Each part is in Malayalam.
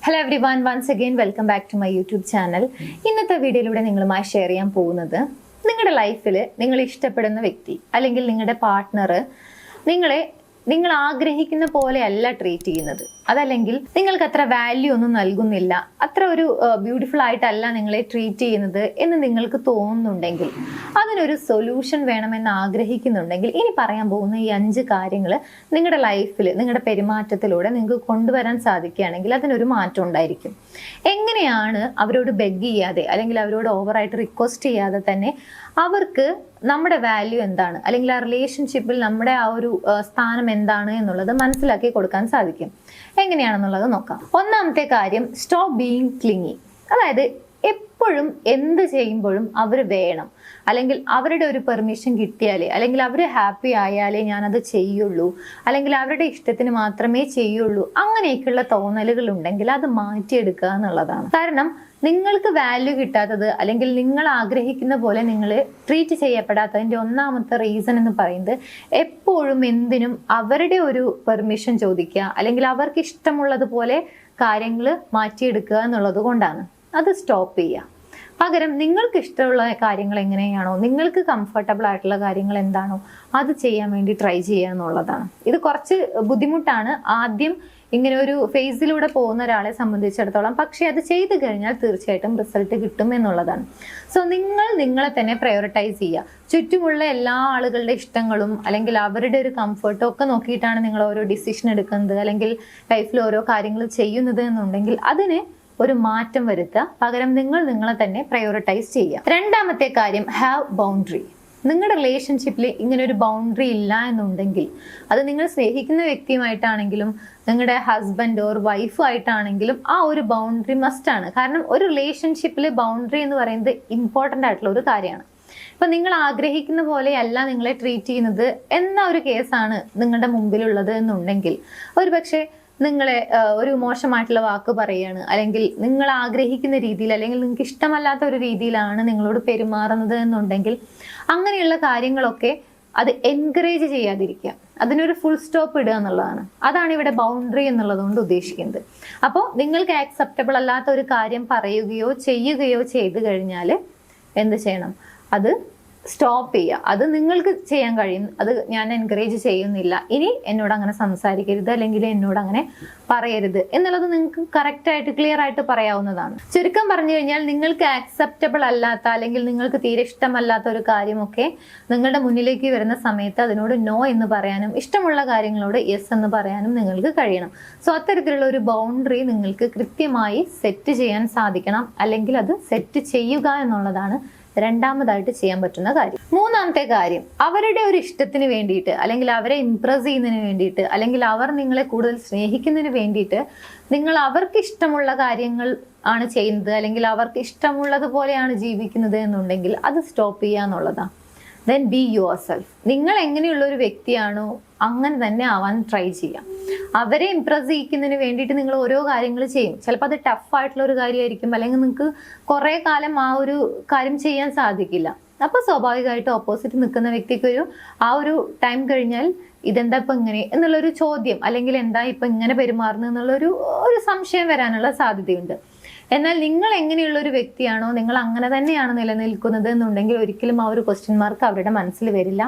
Hello everyone, once again welcome back to my YouTube channel. ഇന്നത്തെ വീഡിയോയിലൂടെ നിങ്ങളുമായി ഷെയർ ചെയ്യാൻ പോകുന്നത് നിങ്ങളുടെ ലൈഫിൽ നിങ്ങൾ ഇഷ്ടപ്പെടുന്ന വ്യക്തി അല്ലെങ്കിൽ നിങ്ങളുടെ പാർട്ട്ണർ നിങ്ങൾ ആഗ്രഹിക്കുന്ന പോലെ അല്ല ട്രീറ്റ് ചെയ്യുന്നത്, അതല്ലെങ്കിൽ നിങ്ങൾക്ക് അത്ര വാല്യൂ ഒന്നും നൽകുന്നില്ല, അത്ര ഒരു ബ്യൂട്ടിഫുൾ ആയിട്ടല്ല നിങ്ങളെ ട്രീറ്റ് ചെയ്യുന്നത് എന്ന് നിങ്ങൾക്ക് തോന്നുന്നുണ്ടെങ്കിൽ, അതിനൊരു സൊല്യൂഷൻ വേണമെന്ന് ആഗ്രഹിക്കുന്നുണ്ടെങ്കിൽ, ഇനി പറയാൻ പോകുന്ന ഈ 5 കാര്യങ്ങൾ നിങ്ങളുടെ ലൈഫിൽ നിങ്ങളുടെ പെരുമാറ്റത്തിലൂടെ നിങ്ങൾക്ക് കൊണ്ടുവരാൻ സാധിക്കുകയാണെങ്കിൽ അതിനൊരു മാറ്റം ഉണ്ടായിരിക്കും. എങ്ങനെയാണ് അവരോട് ബെഗ് ചെയ്യാതെ അല്ലെങ്കിൽ അവരോട് ഓവറായിട്ട് റിക്വസ്റ്റ് ചെയ്യാതെ തന്നെ അവർക്ക് നമ്മുടെ വാല്യൂ എന്താണ് അല്ലെങ്കിൽ ആ റിലേഷൻഷിപ്പിൽ നമ്മുടെ ആ ഒരു സ്ഥാനം എന്താണ് എന്നുള്ളത് മനസ്സിലാക്കി കൊടുക്കാൻ സാധിക്കും. എങ്ങനെയാണെന്നുള്ളത് നോക്കാം. ഒന്നാമത്തെ കാര്യം, സ്റ്റോപ്പ് ബീയിങ് ക്ലിങ്ങി. അതായത് എപ്പോഴും എന്ത് ചെയ്യുമ്പോഴും അവർ വേണം, അല്ലെങ്കിൽ അവരുടെ ഒരു പെർമിഷൻ കിട്ടിയാലേ, അല്ലെങ്കിൽ അവർ ഹാപ്പി ആയാലേ ഞാനത് ചെയ്യുള്ളൂ, അല്ലെങ്കിൽ അവരുടെ ഇഷ്ടത്തിന് മാത്രമേ ചെയ്യുള്ളൂ, അങ്ങനെയൊക്കെയുള്ള തോന്നലുകൾ ഉണ്ടെങ്കിൽ അത് മാറ്റിയെടുക്കുക എന്നുള്ളതാണ്. കാരണം നിങ്ങൾക്ക് വാല്യൂ കിട്ടാത്തത് അല്ലെങ്കിൽ നിങ്ങൾ ആഗ്രഹിക്കുന്ന പോലെ നിങ്ങൾ ട്രീറ്റ് ചെയ്യപ്പെടാത്തതിൻ്റെ ഒന്നാമത്തെ റീസൺ എന്ന് പറയുന്നത് എപ്പോഴും എന്തിനും അവരുടെ ഒരു പെർമിഷൻ ചോദിക്കുക അല്ലെങ്കിൽ അവർക്ക് ഇഷ്ടമുള്ളതുപോലെ കാര്യങ്ങൾ മാറ്റിയെടുക്കുക എന്നുള്ളത് കൊണ്ടാണ്. അത് സ്റ്റോപ്പ് ചെയ്യുക. പകരം നിങ്ങൾക്ക് ഇഷ്ടമുള്ള കാര്യങ്ങൾ എങ്ങനെയാണോ, നിങ്ങൾക്ക് കംഫർട്ടബിൾ ആയിട്ടുള്ള കാര്യങ്ങൾ എന്താണോ അത് ചെയ്യാൻ വേണ്ടി ട്രൈ ചെയ്യുക എന്നുള്ളതാണ്. ഇത് കുറച്ച് ബുദ്ധിമുട്ടാണ് ആദ്യം ഇങ്ങനെ ഒരു ഫേസിലൂടെ പോകുന്ന ഒരാളെ സംബന്ധിച്ചിടത്തോളം, പക്ഷെ അത് ചെയ്തു കഴിഞ്ഞാൽ തീർച്ചയായിട്ടും റിസൾട്ട് കിട്ടും എന്നുള്ളതാണ്. സോ നിങ്ങളെ തന്നെ പ്രയോറിറ്റൈസ് ചെയ്യുക. ചുറ്റുമുള്ള എല്ലാ ആളുകളുടെ ഇഷ്ടങ്ങളും അല്ലെങ്കിൽ അവരുടെ ഒരു കംഫർട്ടും ഒക്കെ നോക്കിയിട്ടാണ് നിങ്ങൾ ഓരോ ഡിസിഷൻ എടുക്കുന്നത് അല്ലെങ്കിൽ ലൈഫിൽ ഓരോ കാര്യങ്ങൾ ചെയ്യുന്നത് എന്നുണ്ടെങ്കിൽ അതിന് ഒരു മാറ്റം വരുത്തുക. പകരം നിങ്ങളെ തന്നെ പ്രയോറിറ്റൈസ് ചെയ്യുക. രണ്ടാമത്തെ കാര്യം, ഹാവ് ബൗണ്ടറി. നിങ്ങളുടെ റിലേഷൻഷിപ്പിൽ ഇങ്ങനെ ഒരു ബൗണ്ടറി ഇല്ല എന്നുണ്ടെങ്കിൽ, അത് നിങ്ങൾ സ്നേഹിക്കുന്ന വ്യക്തിയുമായിട്ടാണെങ്കിലും നിങ്ങളുടെ ഹസ്ബൻഡ് ഓർ വൈഫും ആയിട്ടാണെങ്കിലും ആ ഒരു ബൗണ്ടറി മസ്റ്റാണ്. കാരണം ഒരു റിലേഷൻഷിപ്പിൽ ബൗണ്ടറി എന്ന് പറയുന്നത് ഇമ്പോർട്ടൻ്റ് ആയിട്ടുള്ള ഒരു കാര്യമാണ്. ഇപ്പം നിങ്ങൾ ആഗ്രഹിക്കുന്ന പോലെയല്ല നിങ്ങളെ ട്രീറ്റ് ചെയ്യുന്നത് എന്ന ഒരു കേസാണ് നിങ്ങളുടെ മുമ്പിലുള്ളത് എന്നുണ്ടെങ്കിൽ, ഒരുപക്ഷെ നിങ്ങളെ ഒരു മോശമായിട്ടുള്ള വാക്ക് പറയുകയാണ്, അല്ലെങ്കിൽ നിങ്ങൾ ആഗ്രഹിക്കുന്ന രീതിയിൽ അല്ലെങ്കിൽ നിങ്ങൾക്ക് ഇഷ്ടമല്ലാത്ത ഒരു രീതിയിലാണ് നിങ്ങളോട് പെരുമാറുന്നത് എന്നുണ്ടെങ്കിൽ, അങ്ങനെയുള്ള കാര്യങ്ങളൊക്കെ അത് എൻകറേജ് ചെയ്യാതിരിക്കുക, അതിനൊരു ഫുൾ സ്റ്റോപ്പ് ഇടുക എന്നുള്ളതാണ്. അതാണ് ഇവിടെ ബൗണ്ടറി എന്നുള്ളത് കൊണ്ട് ഉദ്ദേശിക്കുന്നത്. അപ്പോൾ നിങ്ങൾക്ക് ആക്സെപ്റ്റബിൾ അല്ലാത്ത ഒരു കാര്യം പറയുകയോ ചെയ്യുകയോ ചെയ്തു കഴിഞ്ഞാൽ എന്ത് ചെയ്യണം? അത് സ്റ്റോപ്പ് ചെയ്യുക. അത് നിങ്ങൾക്ക് ചെയ്യാൻ കഴിയും. അത് ഞാൻ എൻകറേജ് ചെയ്യുന്നില്ല, ഇനി എന്നോട് അങ്ങനെ സംസാരിക്കരുത് അല്ലെങ്കിൽ എന്നോട് അങ്ങനെ പറയരുത് എന്നുള്ളത് നിങ്ങൾക്ക് കറക്റ്റായിട്ട് ക്ലിയർ ആയിട്ട് പറയാവുന്നതാണ്. ചുരുക്കം പറഞ്ഞു കഴിഞ്ഞാൽ, നിങ്ങൾക്ക് ആക്സെപ്റ്റബിൾ അല്ലാത്ത അല്ലെങ്കിൽ നിങ്ങൾക്ക് തീരെ ഇഷ്ടമല്ലാത്ത ഒരു കാര്യമൊക്കെ നിങ്ങളുടെ മുന്നിലേക്ക് വരുന്ന സമയത്ത് അതിനോട് നോ എന്ന് പറയാനും ഇഷ്ടമുള്ള കാര്യങ്ങളോട് യെസ് എന്ന് പറയാനും നിങ്ങൾക്ക് കഴിയണം. സോ അത്തരത്തിലുള്ള ഒരു ബൗണ്ടറി നിങ്ങൾക്ക് കൃത്യമായി സെറ്റ് ചെയ്യാൻ സാധിക്കണം, അല്ലെങ്കിൽ അത് സെറ്റ് ചെയ്യുക എന്നുള്ളതാണ് രണ്ടാമതായിട്ട് ചെയ്യാൻ പറ്റുന്ന കാര്യം. മൂന്നാമത്തെ കാര്യം, അവരുടെ ഒരു ഇഷ്ടത്തിന് വേണ്ടിയിട്ട് അല്ലെങ്കിൽ അവരെ ഇംപ്രസ് ചെയ്യുന്നതിന് വേണ്ടിയിട്ട് അല്ലെങ്കിൽ അവർ നിങ്ങളെ കൂടുതൽ സ്നേഹിക്കുന്നതിന് വേണ്ടിയിട്ട് നിങ്ങൾ അവർക്ക് ഇഷ്ടമുള്ള കാര്യങ്ങൾ ആണ് ചെയ്യുന്നത് അല്ലെങ്കിൽ അവർക്ക് ഇഷ്ടമുള്ളതുപോലെയാണ് ജീവിക്കുന്നത് എന്നുണ്ടെങ്കിൽ അത് സ്റ്റോപ്പ് ചെയ്യുക എന്നുള്ളതാണ്. Then be your self. നിങ്ങൾ എങ്ങനെയുള്ള ഒരു വ്യക്തിയാണോ അങ്ങനെ തന്നെ ആവാൻ ട്രൈ ചെയ്യാം. അവരെ ഇംപ്രസ് ചെയ്യിക്കുന്നതിന് വേണ്ടിയിട്ട് നിങ്ങൾ ഓരോ കാര്യങ്ങൾ ചെയ്യും. ചിലപ്പോൾ അത് ടഫായിട്ടുള്ള ഒരു കാര്യമായിരിക്കും, അല്ലെങ്കിൽ നിങ്ങൾക്ക് കുറേ കാലം ആ ഒരു കാര്യം ചെയ്യാൻ സാധിക്കില്ല. അപ്പോൾ സ്വാഭാവികമായിട്ട് ഓപ്പോസിറ്റ് നിൽക്കുന്ന വ്യക്തിക്ക് ആ ഒരു ടൈം കഴിഞ്ഞാൽ ഇതെന്താ ഇപ്പം ഇങ്ങനെ എന്നുള്ളൊരു ചോദ്യം, അല്ലെങ്കിൽ എന്താ ഇപ്പം ഇങ്ങനെ പെരുമാറുന്നത് എന്നുള്ളൊരു സംശയം വരാനുള്ള സാധ്യതയുണ്ട്. എന്നാൽ നിങ്ങൾ എങ്ങനെയുള്ള ഒരു വ്യക്തിയാണോ, നിങ്ങൾ അങ്ങനെ തന്നെയാണ് നിലനിൽക്കുന്നത് എന്നുണ്ടെങ്കിൽ ഒരിക്കലും ആ ഒരു ക്വസ്റ്റ്യൻ മാർക്ക് അവരുടെ മനസ്സിൽ വരില്ല,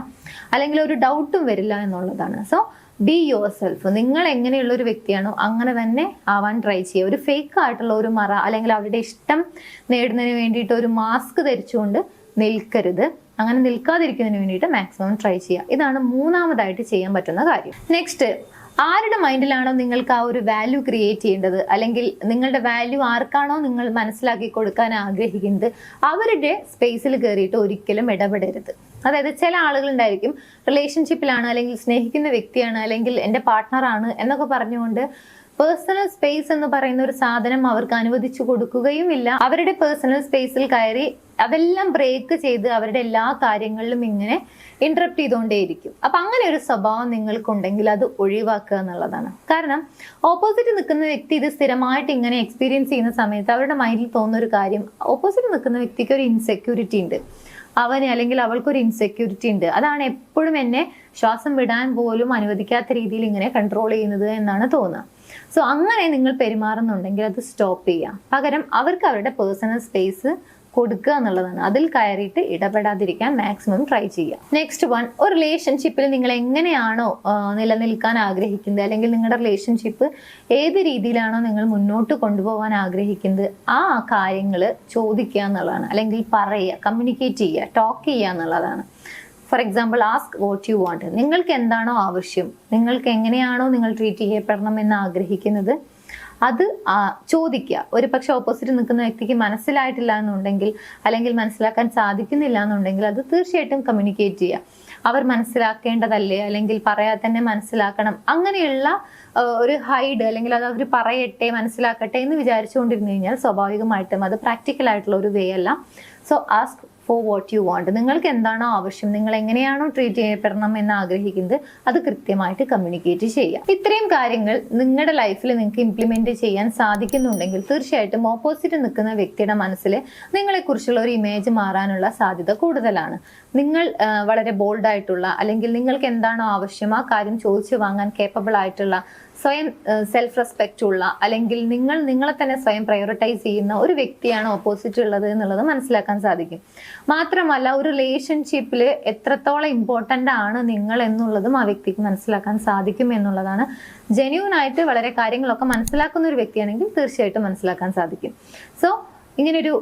അല്ലെങ്കിൽ ഒരു ഡൗട്ടും വരില്ല എന്നുള്ളതാണ്. So be your self. നിങ്ങൾ എങ്ങനെയുള്ള ഒരു വ്യക്തിയാണോ അങ്ങനെ തന്നെ ആവാൻ ട്രൈ ചെയ്യുക. ഒരു ഫേക്ക് ആയിട്ടുള്ള ഒരു മറ അല്ലെങ്കിൽ അവരുടെ ഇഷ്ടം നേടുന്നതിന് വേണ്ടിയിട്ട് ഒരു മാസ്ക് ധരിച്ചുകൊണ്ട് നിൽക്കരുത്. അങ്ങനെ നിൽക്കാതിരിക്കുന്നതിന് വേണ്ടിയിട്ട് മാക്സിമം ട്രൈ ചെയ്യുക. ഇതാണ് മൂന്നാമതായിട്ട് ചെയ്യാൻ പറ്റുന്ന കാര്യം. നെക്സ്റ്റ്, ആരുടെ മൈൻഡിലാണോ നിങ്ങൾക്ക് ആ ഒരു വാല്യൂ ക്രിയേറ്റ് ചെയ്യേണ്ടത് അല്ലെങ്കിൽ നിങ്ങളുടെ വാല്യൂ ആർക്കാണോ നിങ്ങൾ മനസ്സിലാക്കി കൊടുക്കാൻ ആഗ്രഹിക്കുന്നത് അവരുടെ സ്പേസിൽ കയറിയിട്ട് ഒരിക്കലും ഇടപെടരുത്. അതായത് ചില ആളുകളുണ്ടായിരിക്കും, റിലേഷൻഷിപ്പിലാണ് അല്ലെങ്കിൽ സ്നേഹിക്കുന്ന വ്യക്തിയാണ് അല്ലെങ്കിൽ എൻ്റെ പാർട്ട്ണറാണ് എന്നൊക്കെ പറഞ്ഞുകൊണ്ട് പേഴ്സണൽ സ്പേസ് എന്ന് പറയുന്ന ഒരു സാധനം അവർക്ക് അനുവദിച്ചു കൊടുക്കുകയും ഇല്ല. അവരുടെ പേഴ്സണൽ സ്പേസിൽ കയറി അതെല്ലാം ബ്രേക്ക് ചെയ്ത് അവരുടെ എല്ലാ കാര്യങ്ങളിലും ഇങ്ങനെ ഇന്ററപ്റ്റ് ചെയ്തുകൊണ്ടേയിരിക്കും. അപ്പൊ അങ്ങനെ ഒരു സ്വഭാവം നിങ്ങൾക്കുണ്ടെങ്കിൽ അത് ഒഴിവാക്കുക എന്നുള്ളതാണ്. കാരണം ഓപ്പോസിറ്റ് നിൽക്കുന്ന വ്യക്തി ഇത് സ്ഥിരമായിട്ട് ഇങ്ങനെ എക്സ്പീരിയൻസ് ചെയ്യുന്ന സമയത്ത് അവരുടെ മൈൻഡിൽ തോന്നുന്ന ഒരു കാര്യം, ഓപ്പോസിറ്റ് നിൽക്കുന്ന വ്യക്തിക്ക് ഒരു ഇൻസെക്യൂരിറ്റി ഉണ്ട്, അവന് അല്ലെങ്കിൽ അവൾക്കൊരു ഇൻസെക്യൂരിറ്റി ഉണ്ട്, അതാണ് എപ്പോഴും എന്നെ ശ്വാസം വിടാൻ പോലും അനുവദിക്കാത്ത രീതിയിൽ ഇങ്ങനെ കൺട്രോൾ ചെയ്യുന്നത് എന്നാണ് തോന്നുക. സോ അങ്ങനെ നിങ്ങൾ പെരുമാറുന്നുണ്ടെങ്കിൽ അത് സ്റ്റോപ്പ് ചെയ്യാം. പകരം അവർക്ക് അവരുടെ പേഴ്സണൽ സ്പേസ് കൊടുക്കുക എന്നുള്ളതാണ്. അതിൽ കയറിയിട്ട് ഇടപെടാതിരിക്കാൻ മാക്സിമം ട്രൈ ചെയ്യുക. നെക്സ്റ്റ് വൺ, ഒരു റിലേഷൻഷിപ്പിൽ നിങ്ങൾ എങ്ങനെയാണോ നിലനിൽക്കാൻ ആഗ്രഹിക്കുന്നത്, അല്ലെങ്കിൽ നിങ്ങളുടെ റിലേഷൻഷിപ്പ് ഏത് രീതിയിലാണോ നിങ്ങൾ മുന്നോട്ട് കൊണ്ടുപോകാൻ ആഗ്രഹിക്കുന്നത്, ആ കാര്യങ്ങൾ ചോദിക്കുക എന്നുള്ളതാണ്. അല്ലെങ്കിൽ പറയുക, കമ്മ്യൂണിക്കേറ്റ് ചെയ്യുക, ടോക്ക് ചെയ്യുക എന്നുള്ളതാണ്. For example, ask what you want. നിങ്ങൾക്ക് എന്താണോ ആവശ്യം, നിങ്ങൾക്ക് എങ്ങനെയാണോ നിങ്ങൾ ട്രീറ്റ് ചെയ്യപ്പെടണം എന്ന് ആഗ്രഹിക്കുന്നത്, അത് ചോദിക്കുക. ഒരു പക്ഷെ ഓപ്പോസിറ്റ് നിൽക്കുന്ന വ്യക്തിക്ക് മനസ്സിലായിട്ടില്ല എന്നുണ്ടെങ്കിൽ, അല്ലെങ്കിൽ മനസ്സിലാക്കാൻ സാധിക്കുന്നില്ല എന്നുണ്ടെങ്കിൽ, അത് തീർച്ചയായിട്ടും കമ്മ്യൂണിക്കേറ്റ് ചെയ്യുക. അവർ മനസ്സിലാക്കേണ്ടതല്ലേ, അല്ലെങ്കിൽ പറയാതെ തന്നെ മനസ്സിലാക്കണം, അങ്ങനെയുള്ള ഒരു ഹൈഡ്, അല്ലെങ്കിൽ അത് അവർ പറയട്ടെ, മനസ്സിലാക്കട്ടെ എന്ന് വിചാരിച്ചുകൊണ്ടിരുന്നു കഴിഞ്ഞാൽ സ്വാഭാവികമായിട്ടും അത് പ്രാക്ടിക്കൽ ആയിട്ടുള്ള ഒരു വേ അല്ല. So ask for what you want. നിങ്ങൾക്ക് എന്താണോ ആവശ്യം, നിങ്ങൾ എങ്ങനെയാണോ ട്രീറ്റ് ചെയ്യപ്പെടണം എന്ന് ആഗ്രഹിക്കുന്നത്, അത് കൃത്യമായിട്ട് കമ്മ്യൂണിക്കേറ്റ് ചെയ്യുക. ഇത്രയും കാര്യങ്ങൾ നിങ്ങളുടെ ലൈഫിൽ നിങ്ങൾക്ക് ഇംപ്ലിമെന്റ് ചെയ്യാൻ സാധിക്കുന്നുണ്ടെങ്കിൽ തീർച്ചയായിട്ടും ഓപ്പോസിറ്റ് നിൽക്കുന്ന വ്യക്തിയുടെ മനസ്സിൽ നിങ്ങളെക്കുറിച്ചുള്ള ഒരു ഇമേജ് മാറാനുള്ള സാധ്യത കൂടുതലാണ്. നിങ്ങൾ വളരെ ബോൾഡായിട്ടുള്ള, അല്ലെങ്കിൽ നിങ്ങൾക്ക് എന്താണോ ആവശ്യം ആ കാര്യം ചോദിച്ചു വാങ്ങാൻ കേപ്പബിൾ ആയിട്ടുള്ള, സ്വയം സെൽഫ് റെസ്പെക്റ്റ് ഉള്ള, അല്ലെങ്കിൽ നിങ്ങളെ തന്നെ സ്വയം പ്രയോറിറ്റൈസ് ചെയ്യുന്ന ഒരു വ്യക്തിയാണ് ഓപ്പോസിറ്റ് ഉള്ളത് എന്നുള്ളത് മനസ്സിലാക്കാൻ സാധിക്കും. മാത്രമല്ല, ഒരു റിലേഷൻഷിപ്പിൽ എത്രത്തോളം ഇമ്പോർട്ടൻ്റ് ആണ് നിങ്ങൾ എന്നുള്ളതും ആ വ്യക്തിക്ക് മനസ്സിലാക്കാൻ സാധിക്കും എന്നുള്ളതാണ്. ജെന്യൂൻ ആയിട്ട് വളരെ കാര്യങ്ങളൊക്കെ മനസ്സിലാക്കുന്ന ഒരു വ്യക്തിയാണെങ്കിൽ തീർച്ചയായിട്ടും മനസ്സിലാക്കാൻ സാധിക്കും. സോ ഇങ്ങനൊരു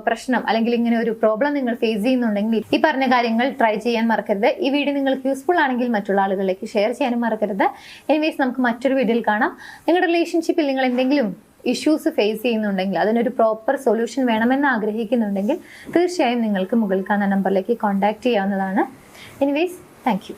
പ്രശ്നം, അല്ലെങ്കിൽ ഇങ്ങനെ ഒരു പ്രോബ്ലം നിങ്ങൾ ഫേസ് ചെയ്യുന്നുണ്ടെങ്കിൽ ഈ പറഞ്ഞ കാര്യങ്ങൾ ട്രൈ ചെയ്യാൻ മറക്കരുത്. ഈ വീഡിയോ നിങ്ങൾക്ക് യൂസ്ഫുൾ ആണെങ്കിൽ മറ്റുള്ള ആളുകളിലേക്ക് ഷെയർ ചെയ്യാനും മറക്കരുത്. എനിവേസ്, നമുക്ക് മറ്റൊരു വീഡിയോയിൽ കാണാം. നിങ്ങളുടെ റിലേഷൻഷിപ്പിൽ നിങ്ങൾ എന്തെങ്കിലും ഇഷ്യൂസ് ഫേസ് ചെയ്യുന്നുണ്ടെങ്കിൽ, അതിനൊരു പ്രോപ്പർ സൊല്യൂഷൻ വേണമെന്ന് ആഗ്രഹിക്കുന്നുണ്ടെങ്കിൽ തീർച്ചയായും നിങ്ങൾക്ക് മുകളിൽ കാണുന്ന നമ്പറിലേക്ക് കോൺടാക്ട് ചെയ്യാവുന്നതാണ്. Anyways, thank you.